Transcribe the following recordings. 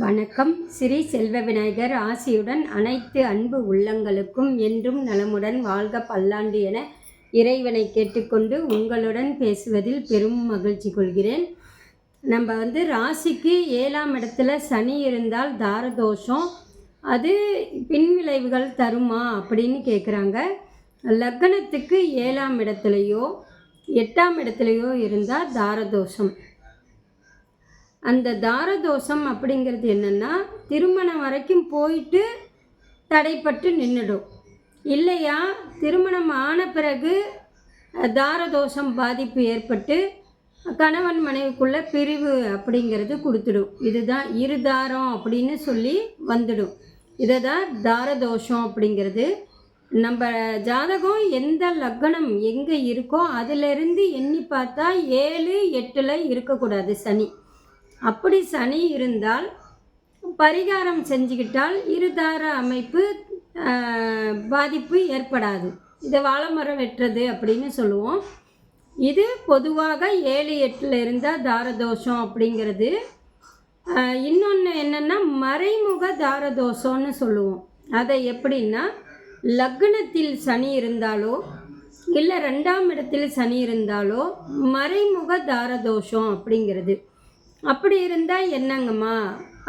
வணக்கம். ஸ்ரீ செல்வ விநாயகர் ஆசியுடன் அனைத்து அன்பு உள்ளங்களுக்கும் என்றும் நலமுடன் வாழ்க பல்லாண்டு என இறைவனை கேட்டுக்கொண்டு உங்களுடன் பேசுவதில் பெரும் மகிழ்ச்சி கொள்கிறேன். நம்ம ராசிக்கு 7ஆம் இடத்துல சனி இருந்தால் தாரதோஷம் அது பின்விளைவுகள் தருமா அப்படின்னு கேட்குறாங்க. லக்னத்துக்கு 7ஆம் இடத்துலையோ 8ஆம் இடத்துலையோ இருந்தால் தாரதோஷம். அந்த தாரதோஷம் அப்படிங்கிறது என்னென்னா, திருமணம் வரைக்கும் போயிட்டு தடைப்பட்டு நின்றுடும். இல்லையா திருமணம் ஆன பிறகு தாரதோஷம் பாதிப்பு ஏற்பட்டு கணவன் மனைவிக்குள்ளே பிரிவு அப்படிங்கிறது கொடுத்துடும். இதுதான் இருதாரம் அப்படின்னு சொல்லி வந்துடும். இதை தான் தாரதோஷம் அப்படிங்கிறது. நம்ம ஜாதகம் எந்த லக்னம் எங்கே இருக்கோ அதிலிருந்து எண்ணி பார்த்தா 7, 8 இருக்கக்கூடாது சனி. அப்படி சனி இருந்தால் பரிகாரம் செஞ்சுக்கிட்டால் இருதார அமைப்பு பாதிப்பு ஏற்படாது. இதை வாழைமரம் வெட்டுறது அப்படின்னு சொல்லுவோம். இது பொதுவாக 7, 8 இருந்தால் தாரதோஷம் அப்படிங்கிறது. இன்னொன்று என்னென்னா மறைமுக தாரதோஷம்னு சொல்லுவோம். அதை எப்படின்னா, லக்னத்தில் சனி இருந்தாலோ இல்லை 2ஆம் இடத்தில் சனி இருந்தாலோ மறைமுக தாரதோஷம் அப்படிங்கிறது. அப்படி இருந்தால் என்னங்கம்மா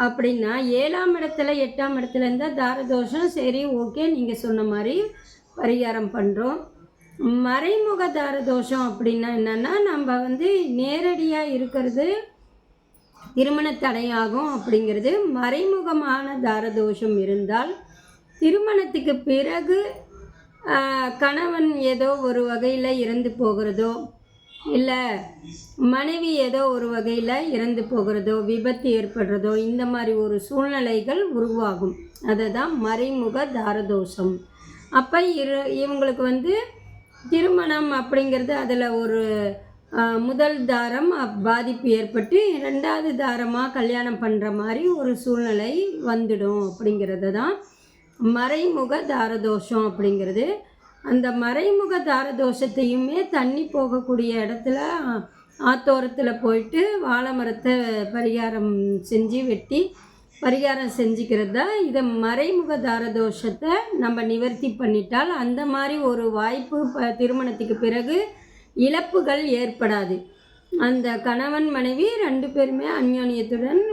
அப்படின்னா, 7ஆம் இடத்துல 8ஆம் இடத்துல இருந்தால் தாரதோஷம். சரி, ஓகே, நீங்கள் சொன்ன மாதிரி பரிகாரம் பண்ணுறோம். மறைமுக தாரதோஷம் அப்படின்னா என்னென்னா, நம்ம நேரடியாக இருக்கிறது திருமண தடையாகும் அப்படிங்கிறது. மறைமுகமான தாரதோஷம் இருந்தால் திருமணத்துக்கு பிறகு கணவன் ஏதோ ஒரு வகையில் இறந்து போகிறதோ இல்லை மனைவி ஏதோ ஒரு வகையில் இறந்து போகிறதோ விபத்து ஏற்படுறதோ இந்த மாதிரி ஒரு சூழ்நிலைகள் உருவாகும். அதை தான் மறைமுக தாரதோஷம். அப்போ இவங்களுக்கு திருமணம் அப்படிங்கிறது அதில் ஒரு முதல் தாரம் பாதிப்பு ஏற்பட்டு 2வது தாரமாக கல்யாணம் பண்ணுற மாதிரி ஒரு சூழ்நிலை வந்துடும். அப்படிங்கிறது தான் மறைமுக தாரதோஷம் அப்படிங்கிறது. அந்த மறைமுக தாரதோஷத்தையுமே தண்ணி போகக்கூடிய இடத்துல ஆத்தோரத்தில் போயிட்டு வாழை மரத்தை பரிகாரம் செஞ்சு வெட்டி பரிகாரம் செஞ்சுக்கிறது தான். இதை மறைமுக தாரதோஷத்தை நம்ம நிவர்த்தி பண்ணிட்டால் அந்த மாதிரி ஒரு வாய்ப்பு திருமணத்துக்கு பிறகு இழப்புகள் ஏற்படாது. அந்த கணவன் மனைவி 2 பேருமே அந்யோன்யத்துடன்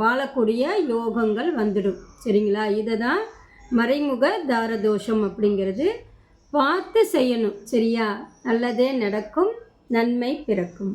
வாழக்கூடிய யோகங்கள் வந்துடும். சரிங்களா? இதை தான் மறைமுக தாரதோஷம் அப்படிங்கிறது. பார்த்து செய்யணும். சரியா? நல்லதே நடக்கும், நன்மை பிறக்கும்.